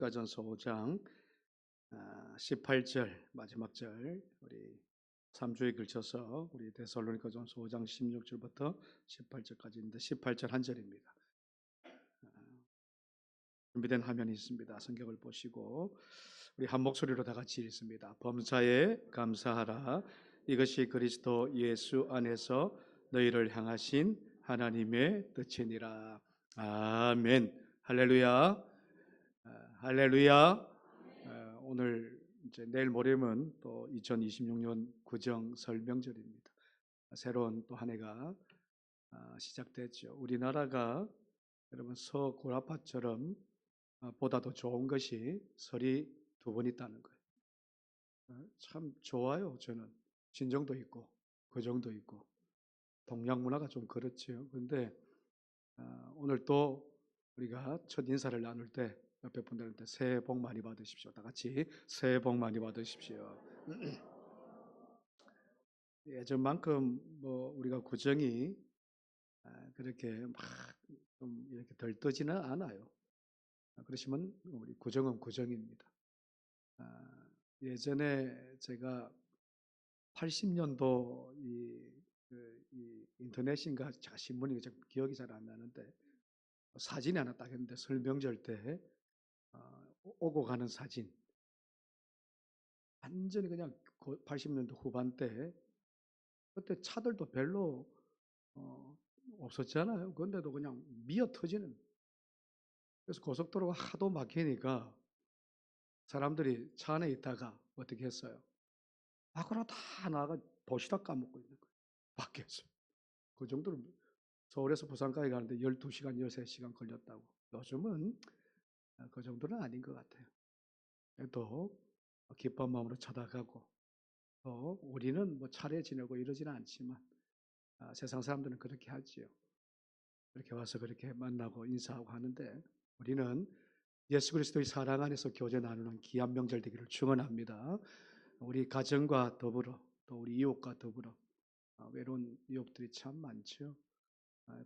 lu카전서 5장 18절 마지막 절 우리 3주에 걸쳐서 우리 데살로니가전서 5장 16절부터 18절까지 있는데 18절 한 절입니다. 준비된 화면이 있습니다. 성경을 보시고 우리 한 목소리로 다 같이 읽습니다. 범사에 감사하라. 이것이 그리스도 예수 안에서 너희를 향하신 하나님의 뜻이니라. 아멘. 할렐루야. 할렐루야. 오늘 이제 내일 모레면 또 2026년 구정 설 명절입니다. 새로운 또 한 해가 시작됐죠. 우리나라가 여러분 서구라파처럼 보다도 좋은 것이 설이 두 번 있다는 거예요. 참 좋아요. 저는 진정도 있고 거정도 있고 동양 문화가 좀 그렇죠. 그런데 오늘 또 우리가 첫 인사를 나눌 때 옆에 분들한테 새해 복 많이 받으십시오. 다 같이 새해 복 많이 받으십시오. 예전만큼 뭐 우리가 구정이 그렇게 막 좀 이렇게 들떠지는 않아요. 그러시면 우리 구정은 구정입니다. 예전에 제가 80년도 이 인터넷인가 신문이 기억이 잘 안 나는데 사진이 하나 딱 했는데 설 명절 때 오고 가는 사진 완전히 그냥 80년도 후반대 그때 차들도 별로 없었잖아요. 그런데도 그냥 미어 터지는. 그래서 고속도로가 하도 막히니까 사람들이 차 안에 있다가 어떻게 했어요? 밖으로 다 나가 도시락 까먹고 있는 거예요. 밖에서. 그 정도로 서울에서 부산까지 가는데 12시간, 13시간 걸렸다고. 요즘은 그 정도는 아닌 것 같아요. 또 기쁜 마음으로 찾아가고 또 우리는 뭐 차례 지내고 이러지는 않지만 세상 사람들은 그렇게 하지요. 그렇게 와서 그렇게 만나고 인사하고 하는데 우리는 예수 그리스도의 사랑 안에서 교제 나누는 귀한 명절 되기를 축원합니다. 우리 가정과 더불어 또 우리 이웃과 더불어 외로운 이웃들이 참 많죠.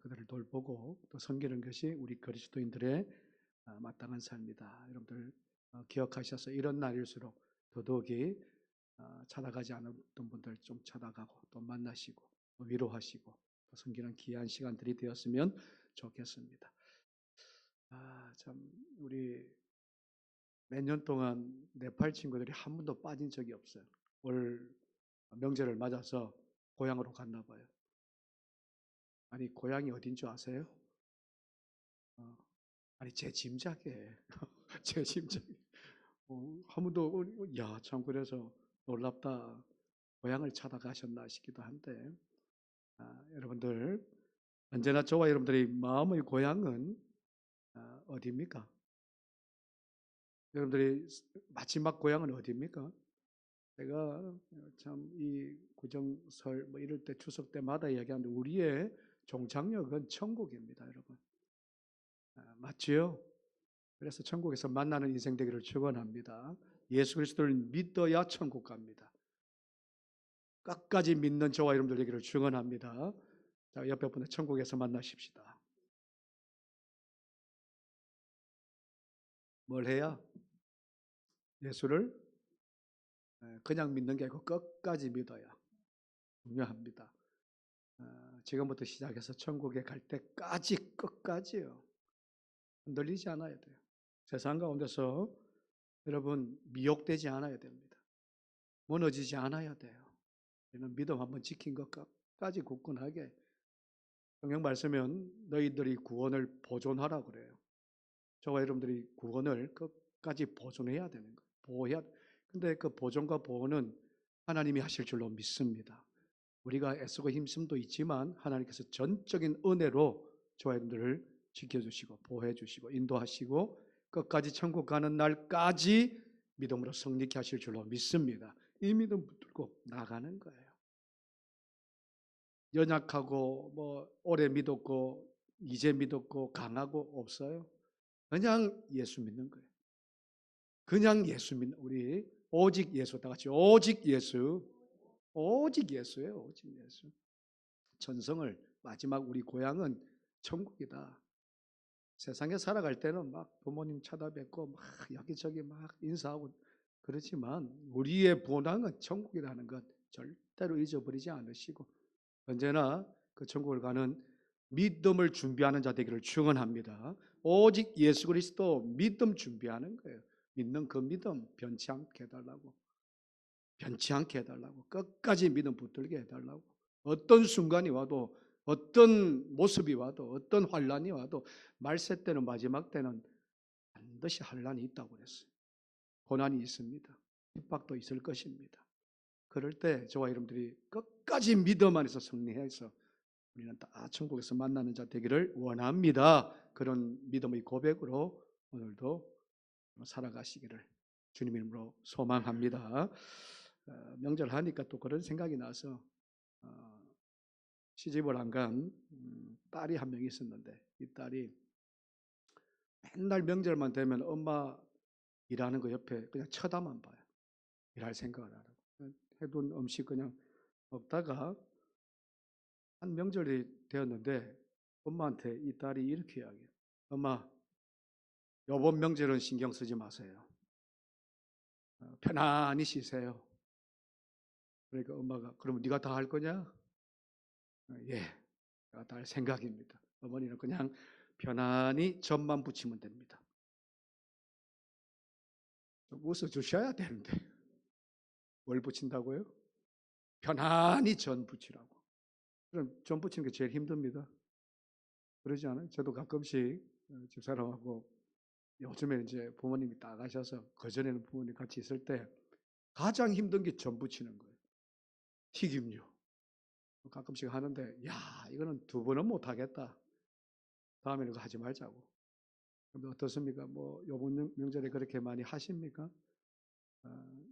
그들을 돌보고 또 섬기는 것이 우리 그리스도인들의 마땅한 삶이다. 여러분들 기억하셔서 이런 날일수록 더더욱이 찾아가지 않았던 분들 좀 찾아가고 또 만나시고 또 위로하시고 또 섬기는 귀한 시간들이 되었으면 좋겠습니다. 참 우리 몇 년 동안 네팔 친구들이 한 번도 빠진 적이 없어요. 올 명절을 맞아서 고향으로 갔나 봐요. 아니 고향이 어딘 줄 아세요? 아니 제 짐작에 제 짐작에 한 번도 참 그래서 놀랍다. 고향을 찾아가셨나 싶기도 한데 여러분들 언제나 저와 여러분들의 마음의 고향은 어디입니까? 여러분들의 마지막 고향은 어디입니까? 제가 참 이 구정설 뭐 이럴 때 추석 때마다 얘기하는데 우리의 종착역은 천국입니다, 여러분. 맞지요? 그래서 천국에서 만나는 인생 되기를 축원합니다. 예수 그리스도를 믿어야 천국 갑니다. 끝까지 믿는 저와 여러분들 되기를 축원합니다. 자, 옆에 분들 천국에서 만나십시다. 뭘 해야? 예수를 그냥 믿는 게 아니고 끝까지 믿어야 중요합니다. 지금부터 시작해서 천국에 갈 때까지 끝까지요. 흔들리지 않아야 돼요. 세상 가운데서 여러분 미혹되지 않아야 됩니다. 무너지지 않아야 돼요. 이는 믿음 한번 지킨 것 끝까지 굳건하게 성경 말씀은 너희들이 구원을 보존하라 그래요. 저와 여러분들이 구원을 끝까지 보존해야 되는 거예요. 보호해야. 근데 그 보존과 보호는 하나님이 하실 줄로 믿습니다. 우리가 애쓰고 힘씀도 있지만 하나님께서 전적인 은혜로 저와 여러분들을 지켜주시고 보호해주시고 인도하시고 끝까지 천국 가는 날까지 믿음으로 성립케 하실 줄로 믿습니다. 이 믿음 붙들고 나가는 거예요. 연약하고 뭐 오래 믿었고 이제 믿었고 강하고 없어요. 그냥 예수 믿는 거예요. 그냥 예수 믿는 우리 오직 예수 다 같이 오직 예수 오직 예수예요. 오직 예수. 전성을 마지막 우리 고향은 천국이다. 세상에 살아갈 때는 막 부모님 찾아뵙고 막 여기저기 막 인사하고 그렇지만 우리의 본향은 천국이라는 것 절대로 잊어버리지 않으시고 언제나 그 천국을 가는 믿음을 준비하는 자 되기를 축원합니다. 오직 예수 그리스도 믿음 준비하는 거예요. 믿는 그 믿음 변치 않게 해달라고. 변치 않게 해달라고. 끝까지 믿음 붙들게 해달라고. 어떤 순간이 와도 어떤 모습이 와도 어떤 환란이 와도 말세 때는 마지막 때는 반드시 환란이 있다고 그랬어요. 고난이 있습니다. 핍박도 있을 것입니다. 그럴 때 저와 여러분들이 끝까지 믿음 안에서 승리해서 우리는 다 천국에서 만나는 자 되기를 원합니다. 그런 믿음의 고백으로 오늘도 살아가시기를 주님 이름으로 소망합니다. 명절 하니까 또 그런 생각이 나서 시집을 안 간 딸이 한 명 있었는데 이 딸이 맨날 명절만 되면 엄마 일하는 거 옆에 그냥 쳐다만 봐요. 일할 생각을 안 하고 해둔 음식 그냥 먹다가 한 명절이 되었는데 엄마한테 이 딸이 이렇게 이야기해요. 엄마, 이번 명절은 신경 쓰지 마세요. 편안히 쉬세요. 그러니까 엄마가 그러면 네가 다 할 거냐? 예, 내가 다 할 생각입니다. 어머니는 그냥 편안히 점만 붙이면 됩니다. 웃어주셔야 되는데 뭘 붙인다고요? 편안히 전 붙이라고. 그럼 전 붙이는 게 제일 힘듭니다. 그러지 않아요? 저도 가끔씩 집사람하고 요즘에 이제 부모님이 다 가셔서 그전에는 부모님 같이 있을 때 가장 힘든 게 전 붙이는 거예요. 튀김류. 가끔씩 하는데 야 이거는 두 번은 못 하겠다. 다음에는 그거 하지 말자고. 근데 어떻습니까? 뭐 이번 명절에 그렇게 많이 하십니까?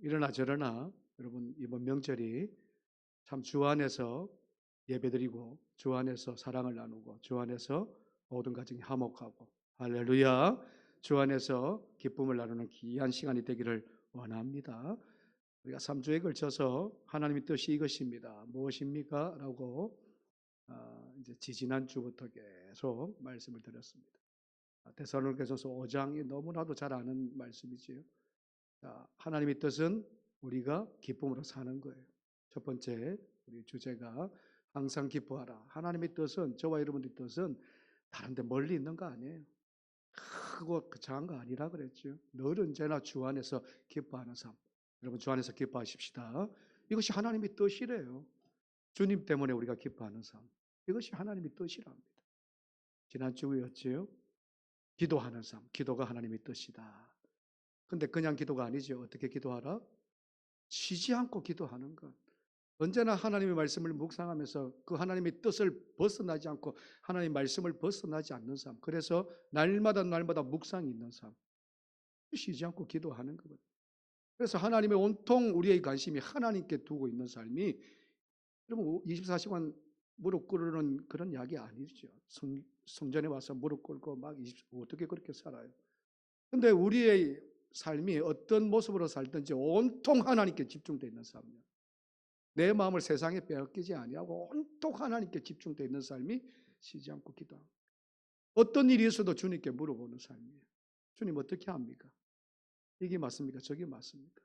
이러나 저러나 여러분 이번 명절이 참 주 안에서 예배드리고 주 안에서 사랑을 나누고 주 안에서 모든 가정이 화목하고 할렐루야 주 안에서 기쁨을 나누는 귀한 시간이 되기를 원합니다. 우리가 3주에 걸쳐서 하나님의 뜻이 이것입니다. 무엇입니까? 라고 이제 지지난 주부터 계속 말씀을 드렸습니다. 데살로니가전서 5장이 너무나도 잘 아는 말씀이지요. 하나님의 뜻은 우리가 기쁨으로 사는 거예요. 첫 번째 우리 주제가 항상 기뻐하라. 하나님의 뜻은 저와 여러분의 뜻은 다른 데 멀리 있는 거 아니에요. 크고 거창한 거 아니라 그랬죠. 늘 언제나 주 안에서 기뻐하는 삶. 여러분 주 안에서 기뻐하십시다. 이것이 하나님의 뜻이래요. 주님 때문에 우리가 기뻐하는 삶. 이것이 하나님의 뜻이랍니다. 지난주였지요. 기도하는 삶. 기도가 하나님의 뜻이다. 근데 그냥 기도가 아니죠. 어떻게 기도하라? 쉬지 않고 기도하는 것. 언제나 하나님의 말씀을 묵상하면서 그 하나님의 뜻을 벗어나지 않고 하나님의 말씀을 벗어나지 않는 삶. 그래서 날마다 묵상이 있는 삶. 쉬지 않고 기도하는 거거든요. 그래서 하나님의 온통 우리의 관심이 하나님께 두고 있는 삶이 여러분 24시간 무릎 꿇는 그런 약이 아니죠. 성전에 와서 무릎 꿇고 막 어떻게 그렇게 살아요. 근데 우리의 삶이 어떤 모습으로 살든지 온통 하나님께 집중되어 있는 삶이에요. 내 마음을 세상에 빼앗기지 아니하고 온통 하나님께 집중되어 있는 삶이 쉬지 않고 기도하고 어떤 일이 있어도 주님께 물어보는 삶이에요. 주님 어떻게 합니까? 이게 맞습니까? 저게 맞습니까?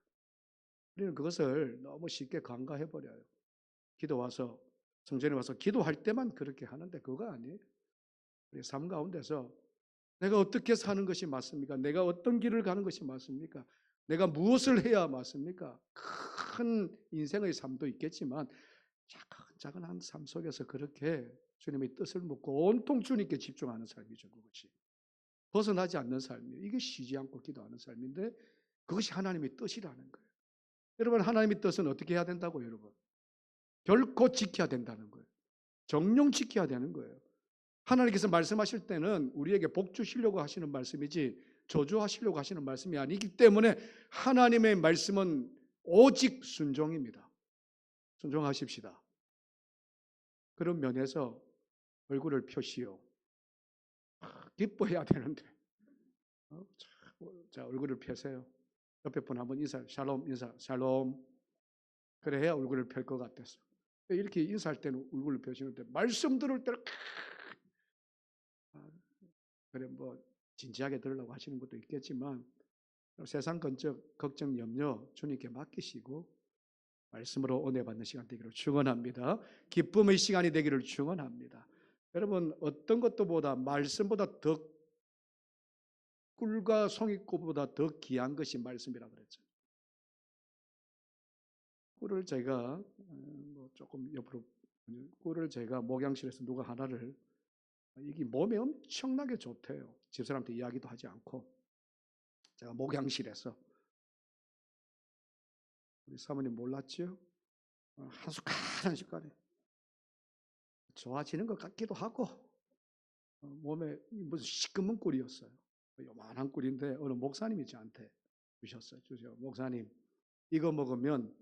우리는 그것을 너무 쉽게 간과해버려요. 기도 와서 성전에 와서 기도할 때만 그렇게 하는데 그거 아니에요. 우리 삶 가운데서 내가 어떻게 사는 것이 맞습니까? 내가 어떤 길을 가는 것이 맞습니까? 내가 무엇을 해야 맞습니까? 큰 인생의 삶도 있겠지만 작은 삶 속에서 그렇게 주님의 뜻을 묻고 온통 주님께 집중하는 삶이죠. 그것이 벗어나지 않는 삶이에요. 이게 쉬지 않고 기도하는 삶인데 그것이 하나님의 뜻이라는 거예요. 여러분 하나님의 뜻은 어떻게 해야 된다고요? 여러분 결코 지켜야 된다는 거예요. 정령 지켜야 되는 거예요. 하나님께서 말씀하실 때는 우리에게 복 주시려고 하시는 말씀이지 저주하시려고 하시는 말씀이 아니기 때문에 하나님의 말씀은 오직 순종입니다. 순종하십시다. 그런 면에서 얼굴을 펴시오. 기뻐해야 되는데 자 얼굴을 펴세요. 옆에 분 한번 인사 샬롬 인사 샬롬 그래야 얼굴을 펼 것 같았어. 이렇게 인사할 때는 얼굴을 펴시는데 말씀 들을 때는 그래 뭐 진지하게 들으려고 하시는 것도 있겠지만 세상 걱정 염려 주님께 맡기시고 말씀으로 은혜 받는 시간 되기를 축원합니다. 기쁨의 시간이 되기를 축원합니다. 여러분 어떤 것도보다 말씀보다 더 꿀과 송이꽃보다 더 귀한 것이 말씀이라고 그랬죠. 꿀을 제가 뭐 조금 옆으로 꿀을 제가 목양실에서 누가 하나를 이게 몸에 엄청나게 좋대요. 집사람한테 이야기도 하지 않고 제가 목양실에서 우리 사모님 몰랐지요? 한 숟갈 한 숟갈에 좋아지는 것 같기도 하고 몸에 무슨 시꺼먼 꿀이었어요. 요만한 꿀인데 어느 목사님이 저한테 주셨어요. 목사님 이거 먹으면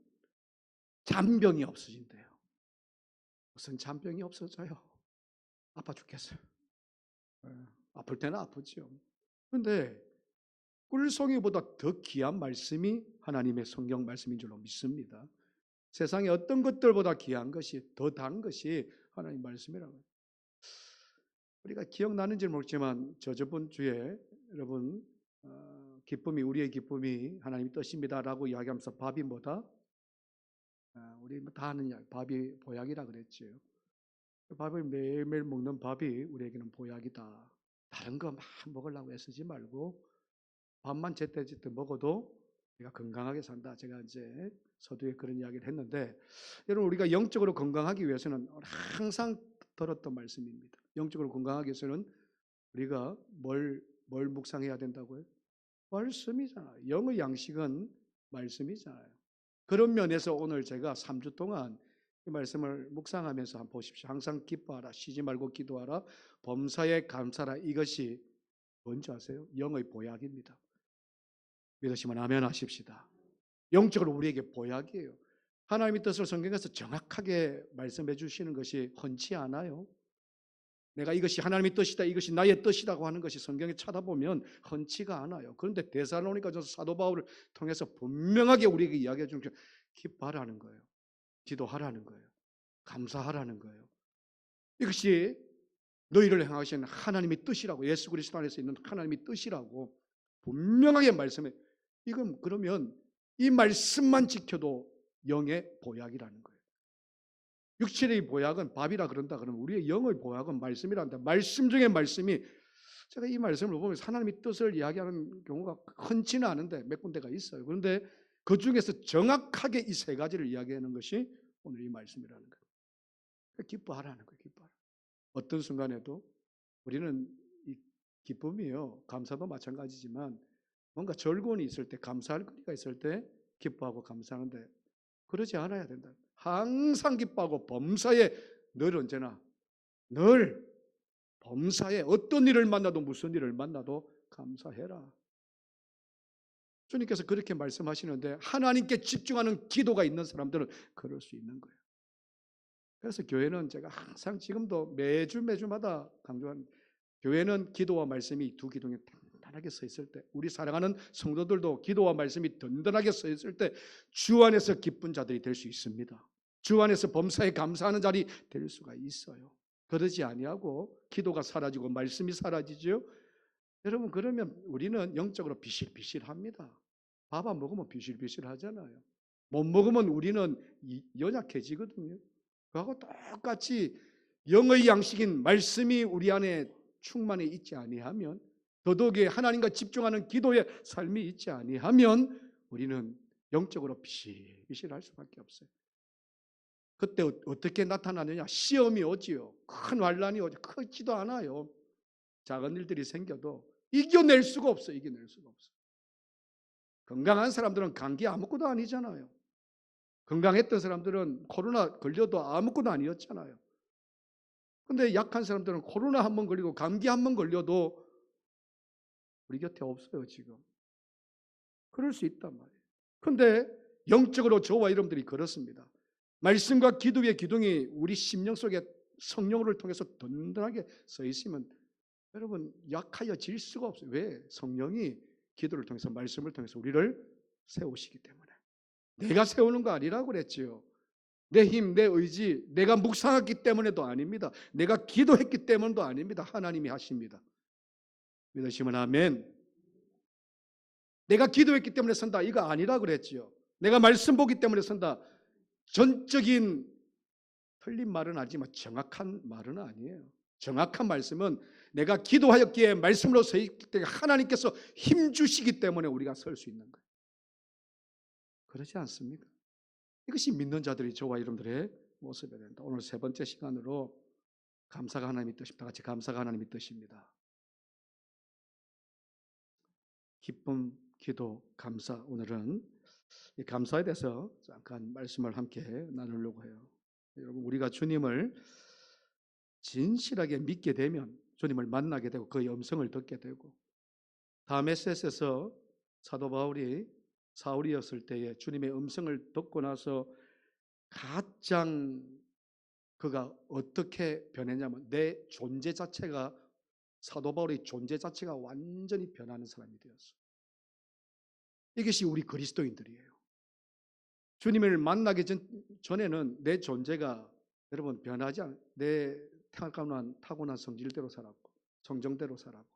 잔병이 없어진대요. 무슨 잔병이 없어져요? 아파 죽겠어요. 아플 때는 아프죠. 그런데 꿀송이보다 더 귀한 말씀이 하나님의 성경 말씀인 줄로 믿습니다. 세상에 어떤 것들보다 귀한 것이 더 단 것이 하나님 말씀이라고요. 우리가 기억나는지 모르지만 저번 주에 여러분 기쁨이 우리의 기쁨이 하나님의 뜻입니다라고 이야기하면서 밥이 뭐다? 우리 다 아는 이야기, 밥이 보약이라 그랬지요. 밥을 매일매일 먹는 밥이 우리에게는 보약이다. 다른 거 막 먹으려고 애쓰지 말고 밥만 제때제때 먹어도 우리가 건강하게 산다. 제가 이제 서두에 그런 이야기를 했는데 여러분 우리가 영적으로 건강하기 위해서는 항상 들었던 말씀입니다. 영적으로 건강하기 위해서는 우리가 뭘 묵상해야 된다고요? 말씀이잖아요. 영의 양식은 말씀이잖아요. 그런 면에서 오늘 제가 3주 동안 이 말씀을 묵상하면서 한번 보십시오. 항상 기뻐하라, 쉬지 말고 기도하라, 범사에 감사하라. 이것이 뭔지 아세요? 영의 보약입니다. 믿으시면 아멘 하십시다. 영적으로 우리에게 보약이에요. 하나님의 뜻을 성경에서 정확하게 말씀해 주시는 것이 흔치 않아요. 내가 이것이 하나님의 뜻이다, 이것이 나의 뜻이라고 하는 것이 성경에 찾아보면 흔치가 않아요. 그런데 데살로니가전서 사도 바울을 통해서 분명하게 우리에게 이야기해 주는 게 기뻐하라는 거예요. 기도하라는 거예요. 감사하라는 거예요. 이것이 너희를 향하신 하나님의 뜻이라고, 예수 그리스도 안에서 있는 하나님의 뜻이라고 분명하게 말씀해. 이건 그러면 이 말씀만 지켜도 영의 보약이라는 거예요. 육체의 보약은 밥이라 그런다 그러면 우리의 영의 보약은 말씀이란다. 말씀 중에 말씀이, 제가 이 말씀을 보면서 하나님의 뜻을 이야기하는 경우가 흔치는 않은데 몇 군데가 있어요. 그런데 그 중에서 정확하게 이 세 가지를 이야기하는 것이 오늘 이 말씀이라는 거예요. 기뻐하라는 거예요. 기뻐하라. 어떤 순간에도 우리는 이 기쁨이요, 감사도 마찬가지지만 뭔가 절곤이 있을 때, 감사할 거리가 있을 때 기뻐하고 감사하는데 그러지 않아야 된다. 항상 기뻐하고 범사에 늘 언제나 늘 범사에 어떤 일을 만나도 무슨 일을 만나도 감사해라. 주님께서 그렇게 말씀하시는데 하나님께 집중하는 기도가 있는 사람들은 그럴 수 있는 거예요. 그래서 교회는 제가 항상 지금도 매주마다 강조하는, 교회는 기도와 말씀이 두 기둥에 단단하게 서 있을 때, 우리 사랑하는 성도들도 기도와 말씀이 든든하게 서 있을 때 주 안에서 기쁜 자들이 될 수 있습니다. 주 안에서 범사에 감사하는 자리 될 수가 있어요. 그러지 아니하고 기도가 사라지고 말씀이 사라지죠. 여러분 그러면 우리는 영적으로 비실비실합니다. 밥 안 먹으면 비실비실하잖아요. 못 먹으면 우리는 연약해지거든요. 그하고 똑같이 영의 양식인 말씀이 우리 안에 충만해 있지 아니하면, 더더욱이 하나님과 집중하는 기도의 삶이 있지 아니하면 우리는 영적으로 비실비실할 수밖에 없어요. 그때 어떻게 나타나느냐? 시험이 오지요. 큰 환난이 오죠. 크지도 않아요. 작은 일들이 생겨도 이겨낼 수가 없어요. 이겨낼 수가 없어요. 건강한 사람들은 감기 아무것도 아니잖아요. 건강했던 사람들은 코로나 걸려도 아무것도 아니었잖아요. 근데 약한 사람들은 코로나 한 번 걸리고 감기 한 번 걸려도 우리 곁에 없어요, 지금. 그럴 수 있단 말이에요. 근데 영적으로 저와 여러분들이 그렇습니다. 말씀과 기도의 기둥이 우리 심령 속에 성령을 통해서 든든하게 서 있으면 여러분 약하여질 수가 없어요. 왜? 성령이 기도를 통해서, 말씀을 통해서 우리를 세우시기 때문에. 내가 세우는 거 아니라고 그랬지요. 내 힘, 내 의지, 내가 묵상했기 때문에도 아닙니다. 내가 기도했기 때문도 아닙니다. 하나님이 하십니다. 믿으시면 아멘. 내가 기도했기 때문에 선다 이거 아니라 그랬지요. 내가 말씀 보기 때문에 선다. 전적인 틀린 말은 아니지만 정확한 말은 아니에요. 정확한 말씀은 내가 기도하였기에 말씀으로 서 있기 때문에 하나님께서 힘 주시기 때문에 우리가 설 수 있는 거예요. 그렇지 않습니까? 이것이 믿는 자들이 저와 여러분들의 모습이 된다. 오늘 세 번째 시간으로 감사가 하나님의 뜻입니다. 같이 감사가 하나님의 뜻입니다. 기쁨, 기도, 감사. 오늘은 이 감사에 대해서 잠깐 말씀을 함께 나누려고 해요. 여러분, 우리가 주님을 진실하게 믿게 되면 주님을 만나게 되고 그의 음성을 듣게 되고, 다음 에세스에서 사도 바울이 사울이었을 때에 주님의 음성을 듣고 나서 가장 그가 어떻게 변했냐면 내 존재 자체가, 사도 바울의 존재 자체가 완전히 변하는 사람이 되었어요. 이것이 우리 그리스도인들이에요. 주님을 만나기 전에는 내 존재가 여러분 변하지 않아요. 내 타고난 성질대로 살았고, 성정대로 살았고,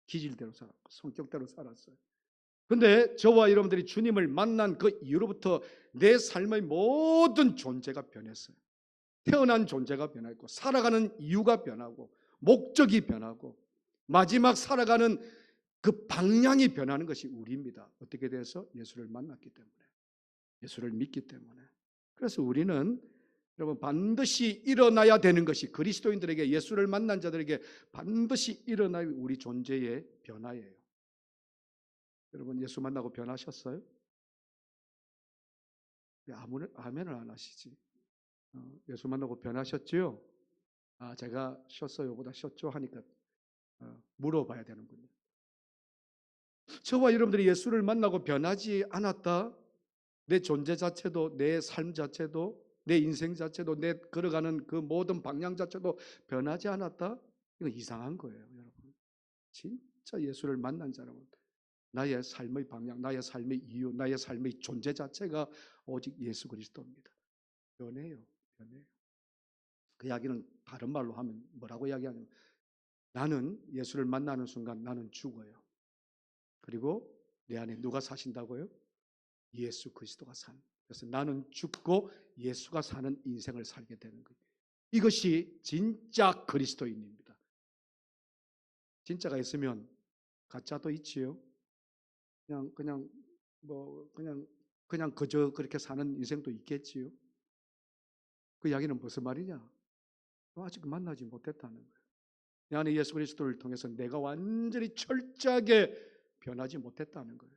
기질대로 살았고, 성격대로 살았어요. 그런데 저와 여러분들이 주님을 만난 그 이후로부터 내 삶의 모든 존재가 변했어요. 태어난 존재가 변했고, 살아가는 이유가 변하고, 목적이 변하고, 마지막 살아가는 그 방향이 변하는 것이 우리입니다. 어떻게 돼서? 예수를 만났기 때문에, 예수를 믿기 때문에. 그래서 우리는 여러분 반드시 일어나야 되는 것이, 그리스도인들에게, 예수를 만난 자들에게 반드시 일어나야 우리 존재의 변화예요. 여러분 예수 만나고 변하셨어요? 왜 아멘을 안 하시지? 예수 만나고 변하셨지요? 제가 쉬었어요보다 쉬었죠 하니까 물어봐야 되는군요. 저와 여러분들이 예수를 만나고 변하지 않았다? 내 존재 자체도, 내 삶 자체도, 내 인생 자체도, 내 걸어가는 그 모든 방향 자체도 변하지 않았다? 이거 이상한 거예요, 여러분. 진짜 예수를 만난 자라면 나의 삶의 방향, 나의 삶의 이유, 나의 삶의 존재 자체가 오직 예수 그리스도입니다. 변해요. 그 이야기는 다른 말로 하면 뭐라고 이야기하냐면, 나는 예수를 만나는 순간 나는 죽어요. 그리고 내 안에 누가 사신다고요? 예수 그리스도가 산. 그래서 나는 죽고 예수가 사는 인생을 살게 되는 거예요. 이것이 진짜 그리스도인입니다. 진짜가 있으면 가짜도 있지요. 그냥 그저 그렇게 사는 인생도 있겠지요. 그 이야기는 무슨 말이냐? 아직 만나지 못했다는 거예요. 내 안에 예수 그리스도를 통해서 내가 완전히 철저하게 변하지 못했다는 거예요.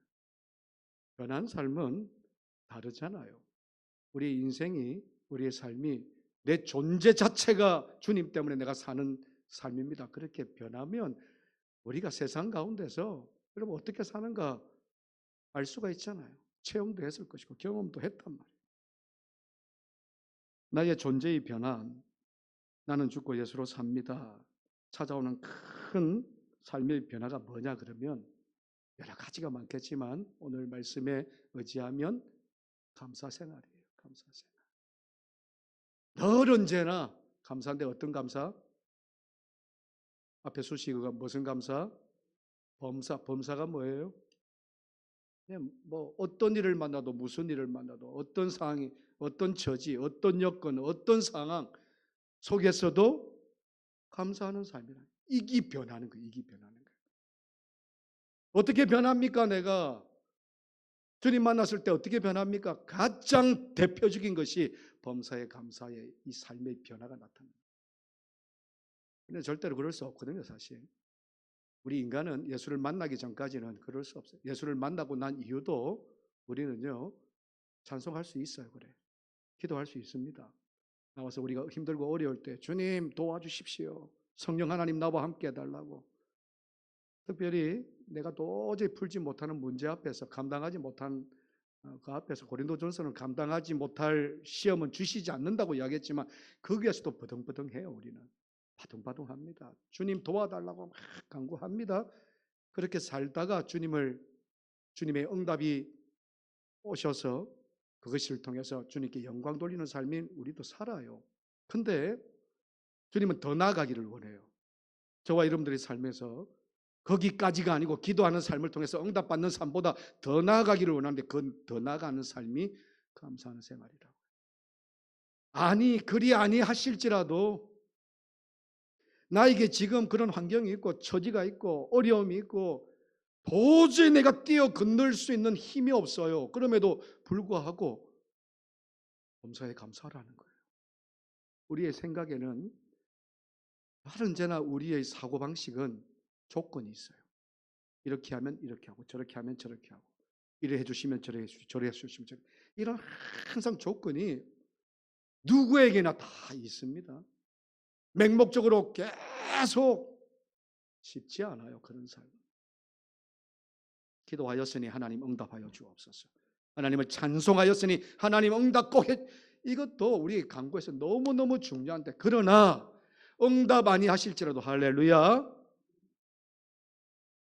변한 삶은 다르잖아요. 우리 인생이, 우리의 삶이, 내 존재 자체가 주님 때문에 내가 사는 삶입니다. 그렇게 변하면 우리가 세상 가운데서 여러분 어떻게 사는가 알 수가 있잖아요. 체험도 했을 것이고 경험도 했단 말이에요. 나의 존재의 변화, 나는 죽고 예수로 삽니다. 찾아오는 큰 삶의 변화가 뭐냐 그러면 여러 가지가 많겠지만 오늘 말씀에 의지하면 감사 생활이에요. 감사 생활. 늘 언제나 감사인데 어떤 감사? 앞에 수식어가 무슨 감사? 범사. 범사가 뭐예요? 뭐 어떤 일을 만나도, 무슨 일을 만나도, 어떤 상황이, 어떤 처지, 어떤 여건, 어떤 상황 속에서도 감사하는 삶이라. 이기 변하는 거예요. 이기 변하는 거예요. 어떻게 변합니까? 내가 주님 만났을 때 어떻게 변합니까? 가장 대표적인 것이 범사의 감사의 이 삶의 변화가 나타납니다. 근데 절대로 그럴 수 없거든요, 사실. 우리 인간은 예수를 만나기 전까지는 그럴 수 없어요. 예수를 만나고 난 이후도 우리는요, 찬송할 수 있어요. 그래. 기도할 수 있습니다. 나와서 우리가 힘들고 어려울 때 주님 도와주십시오. 성령 하나님 나와 함께 해달라고. 특별히 내가 도저히 풀지 못하는 문제 앞에서, 감당하지 못한 그 앞에서, 고린도전서는 감당하지 못할 시험은 주시지 않는다고 이야기했지만 거기에서도 버둥버둥해요. 우리는 바둥바둥합니다. 주님 도와달라고 막 간구합니다. 그렇게 살다가 주님의 응답이 오셔서 그것을 통해서 주님께 영광 돌리는 삶인 우리도 살아요. 근데 주님은 더 나아가기를 원해요. 저와 여러분들의 삶에서 거기까지가 아니고 기도하는 삶을 통해서 응답받는 삶보다 더 나아가기를 원하는데 그 더 나아가는 삶이 감사하는 생활이라고. 아니 그리 아니하실지라도 나에게 지금 그런 환경이 있고 처지가 있고 어려움이 있고 도저히 내가 뛰어 건널 수 있는 힘이 없어요. 그럼에도 불구하고 범사에 감사하라는 거예요. 우리의 생각에는 언제나 우리의 사고방식은 조건이 있어요. 이렇게 하면 이렇게 하고 저렇게 하면 저렇게 하고 이래 해주시면 저래 해주시고 저래 해주시면 저래, 이런 항상 조건이 누구에게나 다 있습니다. 맹목적으로 계속 쉽지 않아요. 그런 삶. 기도하였으니 하나님 응답하여 주옵소서. 하나님을 찬송하였으니 하나님 응답 꼭 해. 이것도 우리 강구에서 너무너무 중요한데, 그러나 응답 아니하실지라도 할렐루야,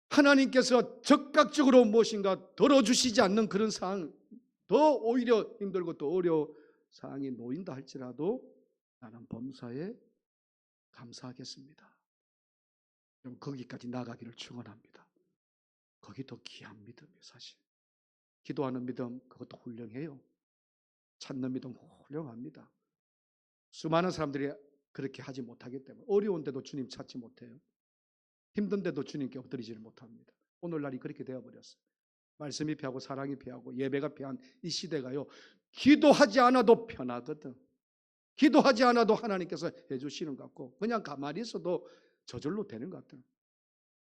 하나님께서 적극적으로 무엇인가 덜어주시지 않는 그런 상황, 더 오히려 힘들고 더 어려운 상황이 놓인다 할지라도 나는 범사에 감사하겠습니다. 그럼 거기까지 나가기를 축원합니다. 거기 더 귀한 믿음이에요. 사실 기도하는 믿음, 그것도 훌륭해요. 찾는 믿음 훌륭합니다. 수많은 사람들이 그렇게 하지 못하기 때문에 어려운데도 주님 찾지 못해요. 힘든데도 주님께 엎드리지를 못합니다. 오늘날이 그렇게 되어버렸어요. 말씀이 피하고 사랑이 피하고 예배가 피한 이 시대가요, 기도하지 않아도 편하거든. 기도하지 않아도 하나님께서 해주시는 것 같고 그냥 가만히 있어도 저절로 되는 것 같아요.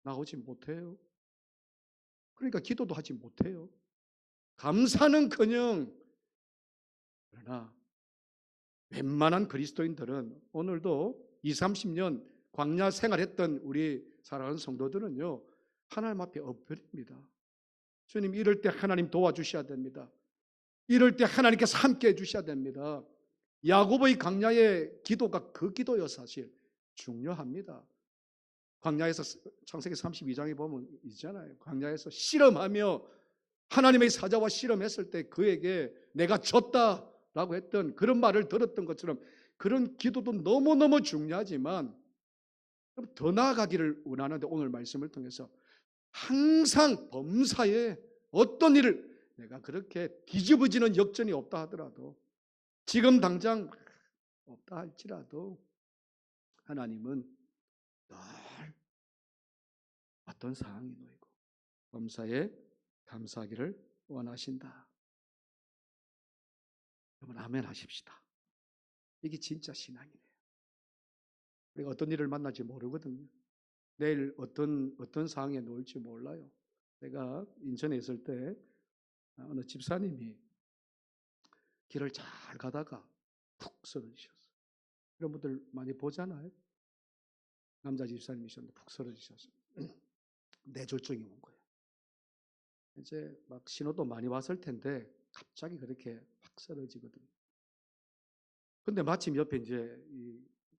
나오지 못해요. 그러니까 기도도 하지 못해요. 감사는커녕. 그러나 웬만한 그리스도인들은 오늘도 20, 30년 광야 생활했던 우리 사랑하는 성도들은요, 하나님 앞에 엎드립니다. 주님, 이럴 때 하나님 도와주셔야 됩니다. 이럴 때 하나님께서 함께 해주셔야 됩니다. 야고보의 광야의 기도가 그 기도요. 사실 중요합니다. 광야에서 창세기 32장에 보면 있잖아요. 광야에서 실험하며 하나님의 사자와 실험했을 때 그에게 내가 졌다라고 했던 그런 말을 들었던 것처럼, 그런 기도도 너무너무 중요하지만 더 나아가기를 원하는데, 오늘 말씀을 통해서 항상 범사에 어떤 일을, 내가 그렇게 뒤집어지는 역전이 없다 하더라도, 지금 당장 없다 할지라도 하나님은 늘 어떤 상황이 놓이고 범사에 감사하기를 원하신다. 여러분 아멘 하십시다. 이게 진짜 신앙이네요. 우리가 어떤 일을 만날지 모르거든요. 내일 어떤 상황에 놓일지 몰라요. 제가 인천에 있을 때 어느 집사님이 길을 잘 가다가 푹 쓰러지셨어요. 이런 분들 많이 보잖아요. 남자 집사님이셨는데 푹 쓰러지셨어요. 뇌졸중이 온 거예요. 이제 막 신호도 많이 왔을 텐데 갑자기 그렇게 확 쓰러지거든요. 근데 마침 옆에 이제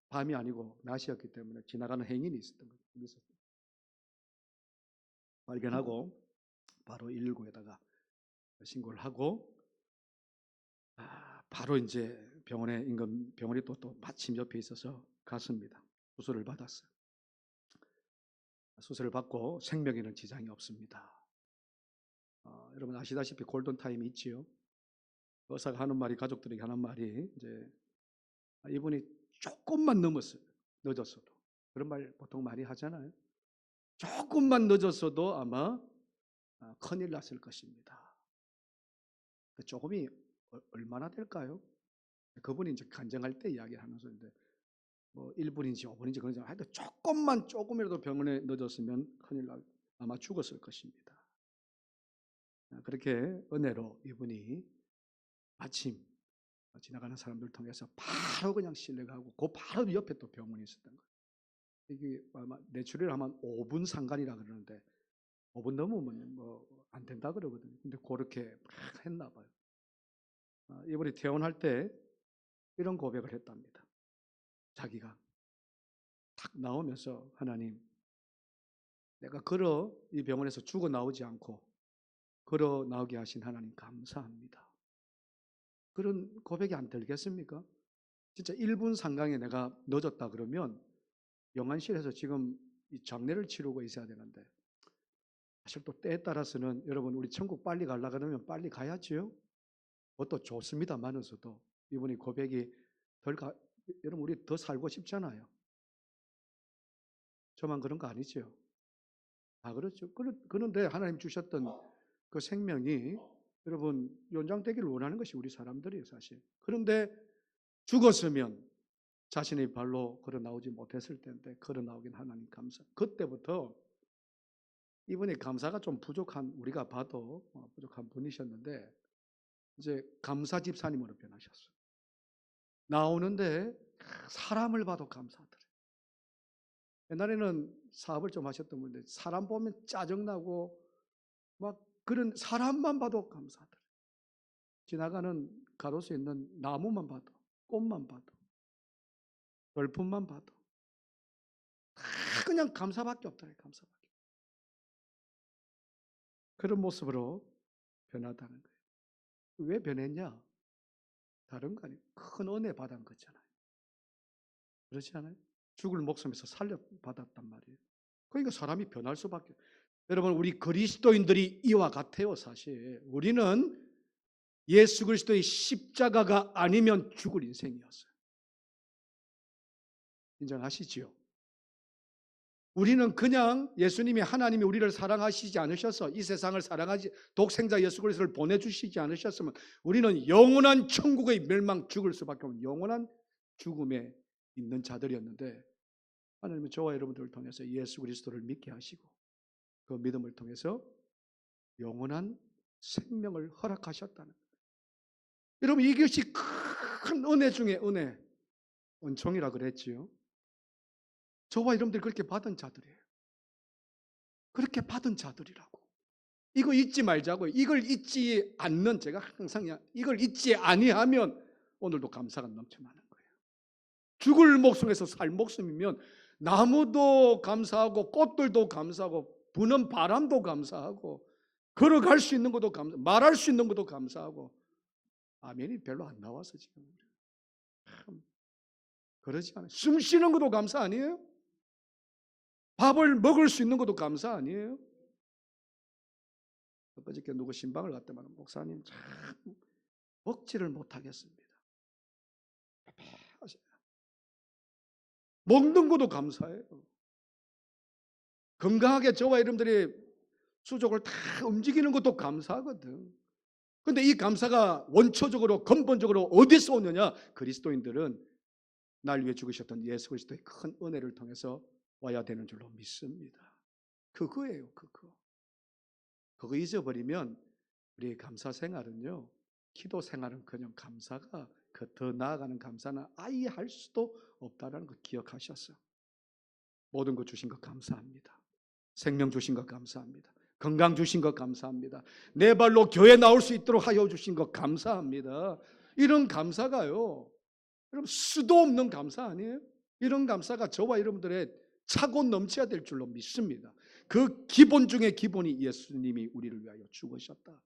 밤이 아니고 낮이었기 때문에 지나가는 행인이 있었던 거죠. 발견하고 바로 119에다가 신고를 하고, 바로 이제 병원이 또 마침 옆에 있어서 갔습니다. 수술을 받았어요. 수술을 받고 생명에는 지장이 없습니다. 여러분 아시다시피 골든타임이 있지요. 의사가 하는 말이, 가족들에게 하는 말이, 이제 이분이 조금만 늦었어도, 그런 말 보통 많이 하잖아요. 조금만 늦었어도 아마 큰일 났을 것입니다. 조금이 얼마나 될까요? 그분이 이제 간증할 때 이야기하는 소리인데, 뭐 1분인지 5분인지 그러지 않아요. 하여튼 조금이라도 병원에 늦었으면 큰일 아마 죽었을 것입니다. 그렇게 은혜로 이분이 마침 지나가는 사람들 통해서 바로 그냥 실려가고, 그 바로 옆에 또 병원이 있었던 거예요. 이게 아마 내추럴 하면 5분 상관이라 그러는데 5분 넘으면 뭐 안 된다 그러거든요. 근데 그렇게 막 했나 봐요. 이분이 퇴원할 때 이런 고백을 했답니다. 자기가 탁 나오면서, 하나님, 내가 이 병원에서 죽어 나오지 않고 걸어 나오게 하신 하나님 감사합니다. 그런 고백이 안 들겠습니까? 진짜 1분 상강에 내가 늦었다 그러면 영안실에서 지금 이 장례를 치르고 있어야 되는데 사실 또 때에 따라서는 여러분 우리 천국 빨리 가려고 그러면 빨리 가야지요. 그것도 좋습니다만서도 이분이 고백이 여러분 우리 더 살고 싶잖아요. 저만 그런 거 아니죠? 아 그렇죠. 그런데 하나님 주셨던 그 생명이 여러분 연장되기를 원하는 것이 우리 사람들이에요 사실. 그런데 죽었으면 자신의 발로 걸어 나오지 못했을 텐데 걸어 나오긴 하나님 감사. 그때부터 이분이 감사가 좀 부족한 우리가 봐도 부족한 분이셨는데 이제 감사 집사님으로 변하셨어요. 나오는데 사람을 봐도 감사하더래요. 옛날에는 사업을 좀 하셨던 분인데 사람 보면 짜증나고 막 그런 사람만 봐도 감사하더래요. 지나가는 가로수에 있는 나무만 봐도 꽃만 봐도 벌품만 봐도 다 그냥 감사밖에 없더래요. 감사밖에. 그런 모습으로 변하다는 거예요. 왜 변했냐? 다른 거 아니에요. 큰 은혜 받은 거잖아요. 그렇지 않아요? 죽을 목숨에서 살려받았단 말이에요. 그러니까 사람이 변할 수밖에. 여러분 우리 그리스도인들이 이와 같아요. 사실 우리는 예수 그리스도의 십자가가 아니면 죽을 인생이었어요. 인정하시지요? 우리는 그냥 예수님이 하나님이 우리를 사랑하시지 않으셔서 이 세상을 사랑하지 독생자 예수 그리스도를 보내주시지 않으셨으면 우리는 영원한 천국의 멸망 죽을 수밖에 없는 영원한 죽음에 있는 자들이었는데 하나님은 저와 여러분들을 통해서 예수 그리스도를 믿게 하시고 그 믿음을 통해서 영원한 생명을 허락하셨다는 거예요. 여러분 이것이 큰 은혜 중에 은혜 은총이라 그랬지요. 저와 여러분들이 그렇게 받은 자들이에요. 그렇게 받은 자들이라고. 이거 잊지 말자고요. 이걸 잊지 않는 제가 항상 이걸 잊지 아니하면 오늘도 감사가 넘쳐나는 거예요. 죽을 목숨에서 살 목숨이면 나무도 감사하고 꽃들도 감사하고 부는 바람도 감사하고 걸어갈 수 있는 것도 감사, 말할 수 있는 것도 감사하고 아멘이 별로 안 나와서 지금 참 그러지 않아요. 숨 쉬는 것도 감사 아니에요? 밥을 먹을 수 있는 것도 감사 아니에요? 어저께 누구 신방을 갔더만 목사님 참 먹지를 못하겠습니다. 먹는 것도 감사해요. 건강하게 저와 여러분들이 수족을 다 움직이는 것도 감사하거든. 그런데 이 감사가 원초적으로 근본적으로 어디서 오느냐? 그리스도인들은 날 위해 죽으셨던 예수 그리스도의 큰 은혜를 통해서 와야 되는 줄로 믿습니다. 그거예요. 그거 잊어버리면 우리의 감사 생활은요. 기도 생활은커녕 감사가 더 나아가는 감사는 아예 할 수도 없다는 거 기억하셨어요. 모든 것 주신 것 감사합니다. 생명 주신 것 감사합니다. 건강 주신 것 감사합니다. 내 발로 교회 나올 수 있도록 하여 주신 것 감사합니다. 이런 감사가요. 여러분 수도 없는 감사 아니에요? 이런 감사가 저와 여러분들의 차고 넘쳐야 될 줄로 믿습니다. 그 기본 중에 기본이 예수님이 우리를 위하여 죽으셨다.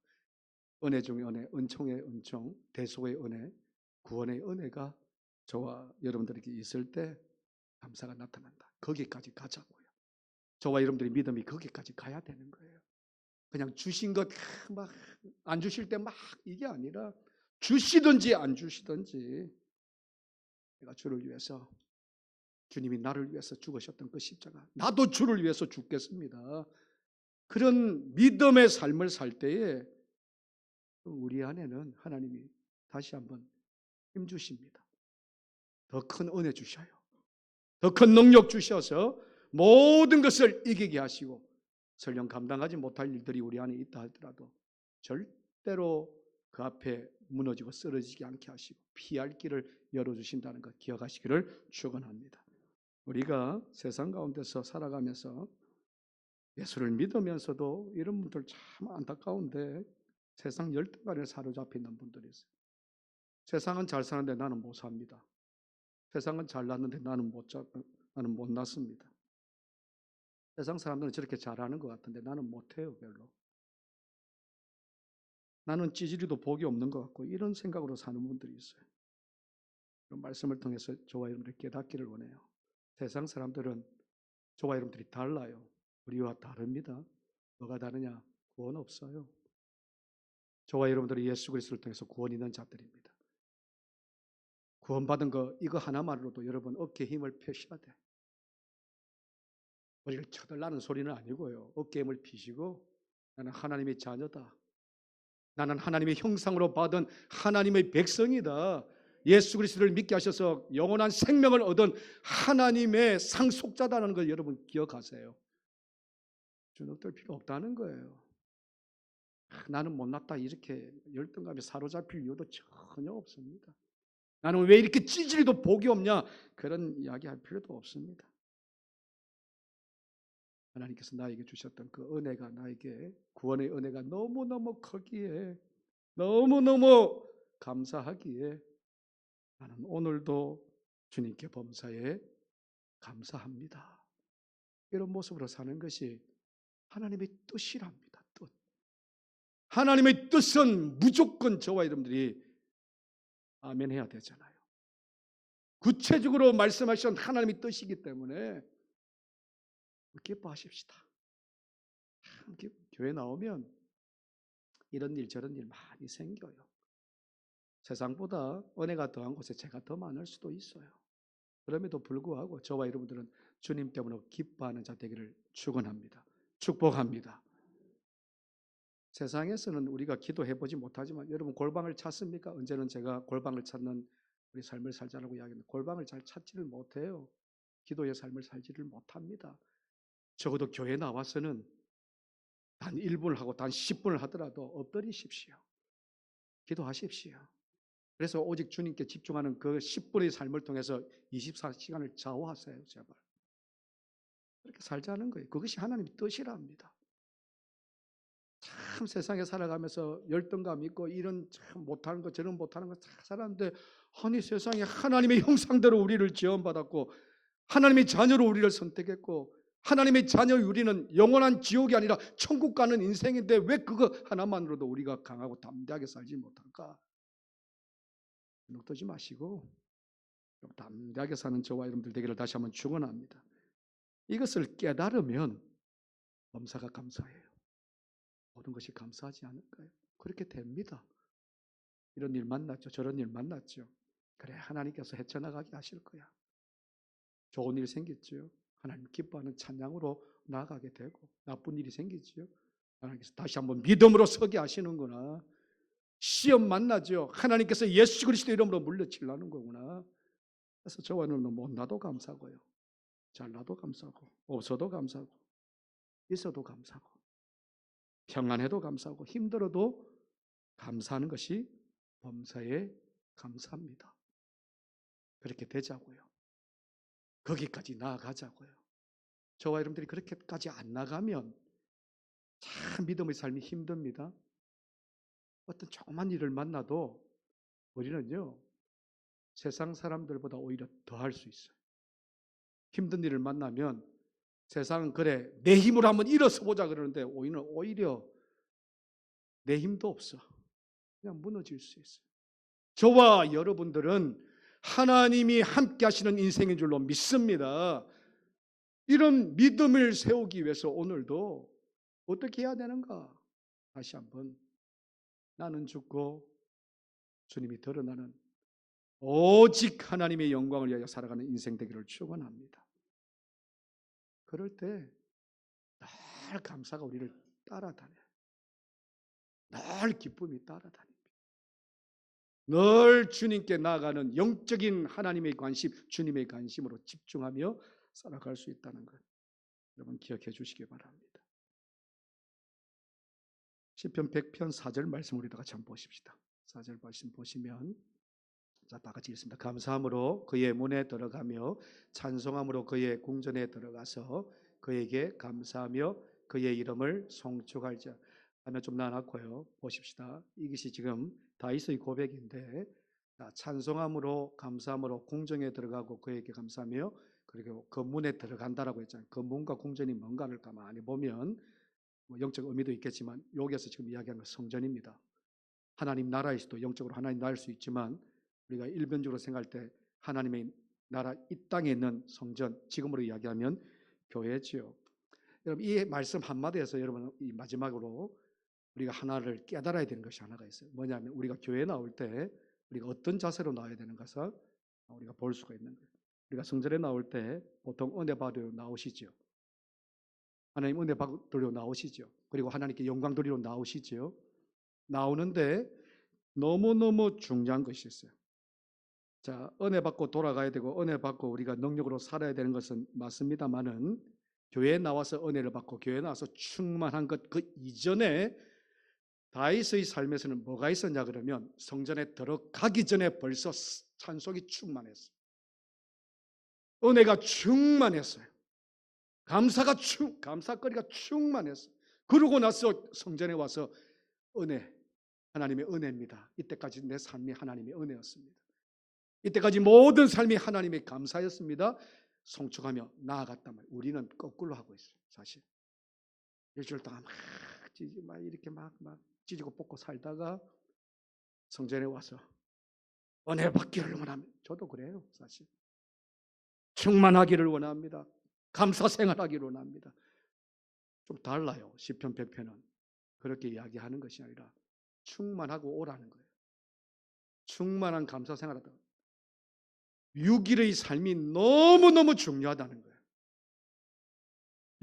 은혜 중의 은혜, 은총의 은총, 대속의 은혜, 구원의 은혜가 저와 여러분들에게 있을 때 감사가 나타난다. 거기까지 가자고요. 저와 여러분들의 믿음이 거기까지 가야 되는 거예요. 그냥 주신 것 막 안 주실 때 막 이게 아니라 주시든지 안 주시든지 내가 주를 위해서 주님이 나를 위해서 죽으셨던 그 십자가 나도 주를 위해서 죽겠습니다. 그런 믿음의 삶을 살 때에 우리 안에는 하나님이 다시 한번 힘 주십니다. 더 큰 은혜 주셔요. 더 큰 능력 주셔서 모든 것을 이기게 하시고 설령 감당하지 못할 일들이 우리 안에 있다 하더라도 절대로 그 앞에 무너지고 쓰러지지 않게 하시고 피할 길을 열어주신다는 것 기억하시기를 축원합니다. 우리가 세상 가운데서 살아가면서 예수를 믿으면서도 이런 분들 참 안타까운데 세상 열등감에 사로잡혀 있는 분들이 있어요. 세상은 잘 사는데 나는 못 삽니다. 세상은 잘 났는데 나는 못 났습니다. 세상 사람들은 저렇게 잘하는 것 같은데 나는 못해요 별로. 나는 찌질이도 복이 없는 것 같고 이런 생각으로 사는 분들이 있어요. 그런 말씀을 통해서 저와 여러분들이 깨닫기를 원해요. 세상 사람들은 저와 여러분들이 달라요. 우리와 다릅니다. 뭐가 다르냐? 구원 없어요. 저와 여러분들이 예수 그리스도를 통해서 구원 있는 자들입니다. 구원받은 거 이거 하나만으로도 여러분 어깨에 힘을 펴셔야 돼. 우리를 쳐들라는 소리는 아니고요. 어깨에 힘을 피시고 나는 하나님의 자녀다. 나는 하나님의 형상으로 받은 하나님의 백성이다. 예수 그리스도를 믿게 하셔서 영원한 생명을 얻은 하나님의 상속자다는 걸 여러분 기억하세요. 주눅들 필요 없다는 거예요. 나는 못났다 이렇게 열등감에 사로잡힐 이유도 전혀 없습니다. 나는 왜 이렇게 찌질이도 복이 없냐 그런 이야기할 필요도 없습니다. 하나님께서 나에게 주셨던 그 은혜가 나에게 구원의 은혜가 너무너무 크기에 너무너무 감사하기에 나는 오늘도 주님께 범사에 감사합니다. 이런 모습으로 사는 것이 하나님의 뜻이랍니다. 뜻. 하나님의 뜻은 무조건 저와 여러분들이 아멘 해야 되잖아요. 구체적으로 말씀하신 하나님의 뜻이기 때문에 기뻐하십시다. 참 교회 나오면 이런 일 저런 일 많이 생겨요. 세상보다 은혜가 더한 곳에 제가 더 많을 수도 있어요. 그럼에도 불구하고 저와 여러분들은 주님 때문에 기뻐하는 자 되기를 축원합니다. 축복합니다. 세상에서는 우리가 기도해보지 못하지만 여러분 골방을 찾습니까? 언제는 제가 골방을 찾는 우리 삶을 살자라고 이야기합니다. 골방을 잘 찾지를 못해요. 기도의 삶을 살지를 못합니다. 적어도 교회 나와서는 단 1분을 하고 단 10분을 하더라도 엎드리십시오. 기도하십시오. 그래서 오직 주님께 집중하는 그 10분의 삶을 통해서 24시간을 좌우하세요. 제발. 그렇게 살자는 거예요. 그것이 하나님의 뜻이랍니다. 참 세상에 살아가면서 열등감 있고 이런 참 못하는 거 저런 못하는 거 다 살았는데 아니 세상에 하나님의 형상대로 우리를 지원받았고 하나님의 자녀로 우리를 선택했고 하나님의 자녀 우리는 영원한 지옥이 아니라 천국 가는 인생인데 왜 그거 하나만으로도 우리가 강하고 담대하게 살지 못할까? 눈떠지 마시고 좀 담대하게 사는 저와 여러분들 되기를 다시 한번 축원합니다. 이것을 깨달으면 범사가 감사해요. 모든 것이 감사하지 않을까요? 그렇게 됩니다. 이런 일 만났죠. 저런 일 만났죠. 그래 하나님께서 헤쳐나가게 하실 거야. 좋은 일 생겼죠. 하나님 기뻐하는 찬양으로 나아가게 되고 나쁜 일이 생기죠. 하나님께서 다시 한번 믿음으로 서게 하시는구나. 시험 만나죠. 하나님께서 예수 그리스도 이름으로 물려치려는 거구나. 그래서 저와 너는 못나도 감사하고요. 잘나도 감사하고 없어도 감사하고 있어도 감사하고 평안해도 감사하고 힘들어도 감사하는 것이 범사에 감사합니다. 그렇게 되자고요. 거기까지 나아가자고요. 저와 여러분들이 그렇게까지 안 나가면 참 믿음의 삶이 힘듭니다. 어떤 조그만 일을 만나도 우리는요 세상 사람들보다 오히려 더 할 수 있어요. 힘든 일을 만나면 세상은 그래 내 힘으로 한번 일어서 보자 그러는데 오히려 내 힘도 없어. 그냥 무너질 수 있어요. 저와 여러분들은 하나님이 함께 하시는 인생인 줄로 믿습니다. 이런 믿음을 세우기 위해서 오늘도 어떻게 해야 되는가? 다시 한번 나는 죽고 주님이 드러나는 오직 하나님의 영광을 위하여 살아가는 인생 되기를 축원합니다. 그럴 때 늘 감사가 우리를 따라다녀요. 늘 기쁨이 따라다닙니다. 늘 주님께 나아가는 영적인 하나님의 관심, 주님의 관심으로 집중하며 살아갈 수 있다는 것 여러분 기억해 주시기 바랍니다. 시편 100편 4절 말씀 우리 다 같이 한번 보십시다. 4절 말씀 보시면 자, 다 같이 읽습니다. 감사함으로 그의 문에 들어가며 찬송함으로 그의 궁전에 들어가서 그에게 감사하며 그의 이름을 송축할자 하면 좀 나눴고요. 보십시다. 이것이 지금 다윗의 고백인데 찬송함으로 감사함으로 궁전에 들어가고 그에게 감사하며 그리고 그 문에 들어간다라고 했잖아요. 그 문과 궁전이 뭔가를 가만히 보면 뭐 영적 의미도 있겠지만 여기에서 지금 이야기하는 건 성전입니다. 하나님 나라에서도 영적으로 하나님 나라일 수 있지만 우리가 일반적으로 생각할 때 하나님의 나라 이 땅에 있는 성전 지금으로 이야기하면 교회지요. 여러분 이 말씀 한마디에서 여러분 이 마지막으로 우리가 하나를 깨달아야 되는 것이 하나가 있어요. 뭐냐면 우리가 교회 나올 때 우리가 어떤 자세로 나와야 되는 것을 우리가 볼 수가 있는 거예요. 우리가 성전에 나올 때 보통 은혜 받으러 나오시죠. 하나님 은혜 받으러 나오시죠. 그리고 하나님께 영광 돌리러 나오시죠. 나오는데 너무너무 중요한 것이 있어요. 자, 은혜 받고 돌아가야 되고 은혜 받고 우리가 능력으로 살아야 되는 것은 맞습니다만은 교회에 나와서 은혜를 받고 교회에 나와서 충만한 것 그 이전에 다윗의 삶에서는 뭐가 있었냐 그러면 성전에 들어가기 전에 벌써 찬송이 충만했어요. 은혜가 충만했어요. 감사거리가 충만했어요. 그러고 나서 성전에 와서 은혜, 하나님의 은혜입니다. 이때까지 내 삶이 하나님의 은혜였습니다. 이때까지 모든 삶이 하나님의 감사였습니다. 성축하며 나아갔단 말이에요. 우리는 거꾸로 하고 있어요. 사실 일주일 동안 막 이렇게 막 찢고 뽑고 살다가 성전에 와서 은혜 받기를 원합니다. 저도 그래요. 사실 충만하기를 원합니다. 감사 생활하기를 원합니다. 좀 달라요. 시편 100편은 그렇게 이야기하는 것이 아니라 충만하고 오라는 거예요. 충만한 감사 생활하다. 6일의 삶이 너무너무 중요하다는 거예요.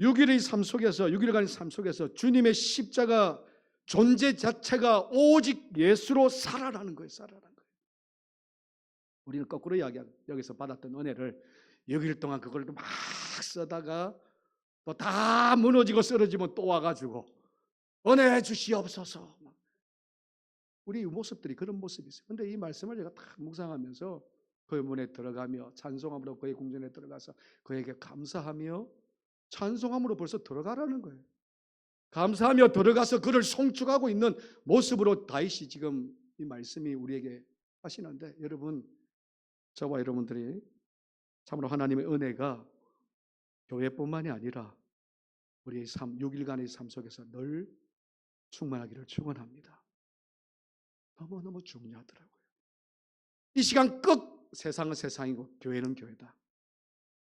6일의 삶 속에서 6일간의 삶 속에서 주님의 십자가 존재 자체가 오직 예수로 살아라는 거예요. 살아라는 거예요. 우리는 거꾸로 이야기하고 여기서 받았던 은혜를 6일 동안 그걸 막 쓰다가 또 다 무너지고 쓰러지면 또 와가지고 은혜 주시옵소서. 우리 모습들이 그런 모습이 있어요. 그런데 이 말씀을 제가 다 묵상하면서 그의 문에 들어가며 찬송함으로 그의 궁전에 들어가서 그에게 감사하며 찬송함으로 벌써 들어가라는 거예요. 감사하며 들어가서 그를 송축하고 있는 모습으로 다윗이 지금 이 말씀이 우리에게 하시는데 여러분 저와 여러분들이 참으로 하나님의 은혜가 교회뿐만이 아니라 우리의 삶 6일간의 삶 속에서 늘 충만하기를 축원합니다. 너무너무 중요하더라고요. 이 시간 끝 세상은 세상이고 교회는 교회다.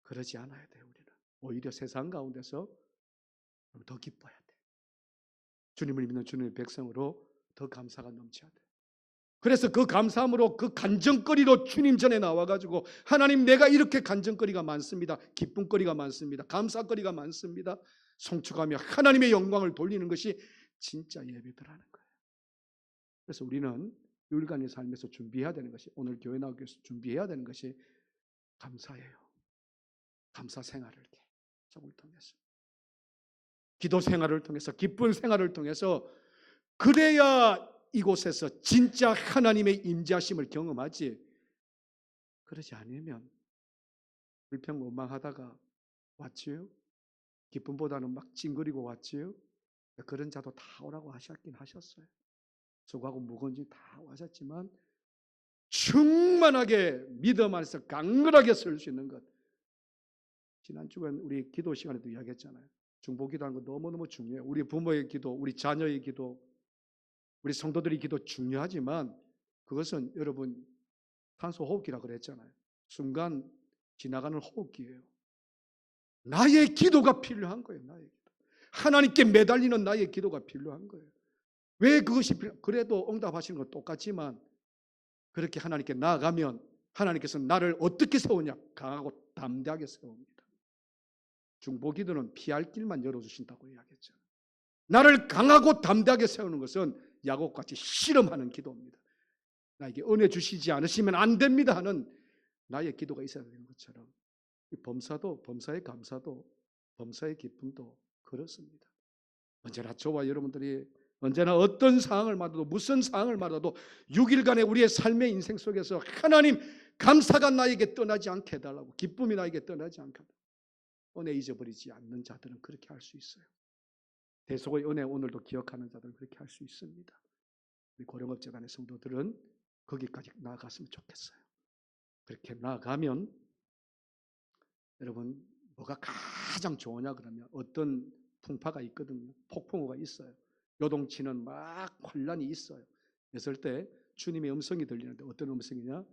그러지 않아야 돼요. 우리는 오히려 세상 가운데서 더 기뻐야 돼. 주님을 믿는 주님의 백성으로 더 감사가 넘쳐야 돼. 그래서 그 감사함으로 그 간증거리로 주님 전에 나와가지고 하나님 내가 이렇게 간증거리가 많습니다. 기쁨거리가 많습니다. 감사거리가 많습니다. 송축하며 하나님의 영광을 돌리는 것이 진짜 예배더라는 거예요. 그래서 우리는 6일간의 삶에서 준비해야 되는 것이 오늘 교회 나오기 위해서 준비해야 되는 것이 감사예요. 감사 생활을 계속을 통해서 기도 생활을 통해서 기쁜 생활을 통해서 그래야 이곳에서 진짜 하나님의 임재하심을 경험하지 그러지 않으면 불평원망하다가 왔지요. 기쁨보다는 막 찡그리고 왔지요. 그런 자도 다 오라고 하셨긴 하셨어요. 수고하고 무거운 짐 다 하셨지만 충만하게 믿음 안에서 강건하게 설 수 있는 것. 지난주엔 우리 기도 시간에도 이야기했잖아요. 중보기도하는 거 너무너무 중요해요. 우리 부모의 기도, 우리 자녀의 기도, 우리 성도들의 기도 중요하지만 그것은 여러분 탄소 호흡기라 그랬잖아요. 순간 지나가는 호흡기예요. 나의 기도가 필요한 거예요. 나의 기도. 하나님께 매달리는 나의 기도가 필요한 거예요. 왜 그것이 그래도 응답하시는 건 똑같지만 그렇게 하나님께 나아가면 하나님께서 나를 어떻게 세우냐? 강하고 담대하게 세웁니다. 중보기도는 피할 길만 열어주신다고 이야기했죠. 나를 강하고 담대하게 세우는 것은 야곱같이 실험하는 기도입니다. 나에게 은혜 주시지 않으시면 안 됩니다 하는 나의 기도가 있어야 되는 것처럼 범사도 범사의 감사도 범사의 기쁨도 그렇습니다. 언제나 저와 여러분들이 언제나 어떤 상황을 맞아도 무슨 상황을 맞아도 6일간의 우리의 삶의 인생 속에서 하나님 감사가 나에게 떠나지 않게 해달라고 기쁨이 나에게 떠나지 않게 해달라고 은혜 잊어버리지 않는 자들은 그렇게 할 수 있어요. 대속의 은혜 오늘도 기억하는 자들은 그렇게 할 수 있습니다. 우리 고령업재단의 성도들은 거기까지 나아갔으면 좋겠어요. 그렇게 나아가면 여러분 뭐가 가장 좋으냐 그러면 어떤 풍파가 있거든요. 폭풍우가 있어요. 요동치는 막 혼란이 있어요. 그랬을 때 주님의 음성이 들리는데 어떤 음성이냐?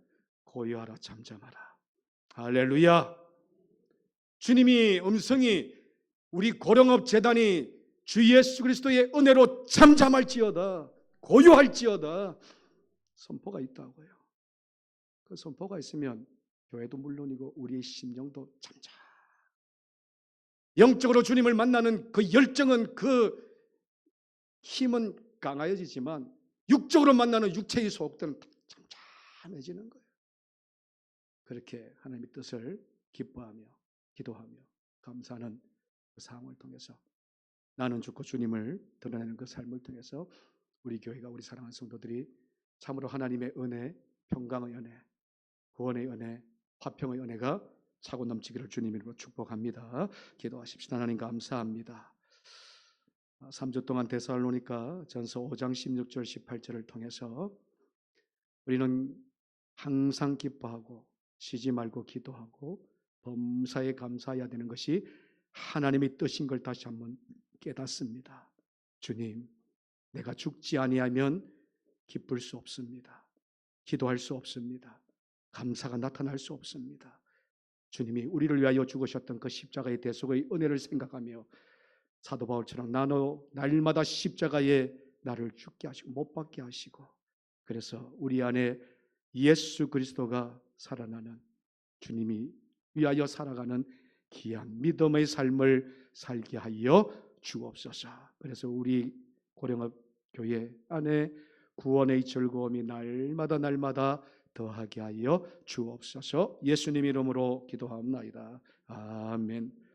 고요하라 잠잠하라. 할렐루야. 주님이 음성이 우리 고령업 재단이 주 예수 그리스도의 은혜로 잠잠할지어다, 고요할지어다 선포가 있다고요. 그 선포가 있으면 교회도 물론이고 우리의 심령도 잠잠. 영적으로 주님을 만나는 그 열정은, 그 힘은 강하여지지만 육적으로 만나는 육체의 소욕들은 잠잠해지는 거예요. 그렇게 하나님의 뜻을 기뻐하며 기도하며 감사하는 그 상황을 통해서 나는 죽고 주님을 드러내는 그 삶을 통해서 우리 교회가, 우리 사랑하는 성도들이 참으로 하나님의 은혜, 평강의 은혜, 구원의 은혜, 화평의 은혜가 차고 넘치기를 주님 이름으로 축복합니다. 기도하십시다. 하나님 감사합니다. 3주 동안 데살로니가 전서 5장 16절 18절을 통해서 우리는 항상 기뻐하고 쉬지 말고 기도하고 범사에 감사해야 되는 것이 하나님의 뜻인 걸 다시 한번 깨닫습니다. 주님, 내가 죽지 아니하면 기쁠 수 없습니다. 기도할 수 없습니다. 감사가 나타날 수 없습니다. 주님이 우리를 위하여 죽으셨던 그 십자가의 대속의 은혜를 생각하며 사도 바울처럼 나도 날마다 십자가에 나를 죽게 하시고 못 박게 하시고, 그래서 우리 안에 예수 그리스도가 살아나는, 주님이 위하여 살아가는 귀한 믿음의 삶을 살게 하여 주옵소서. 그래서 우리 고령업 교회 안에 구원의 즐거움이 날마다 더하게 하여 주옵소서. 예수님 이름으로 기도하옵나이다. 아멘.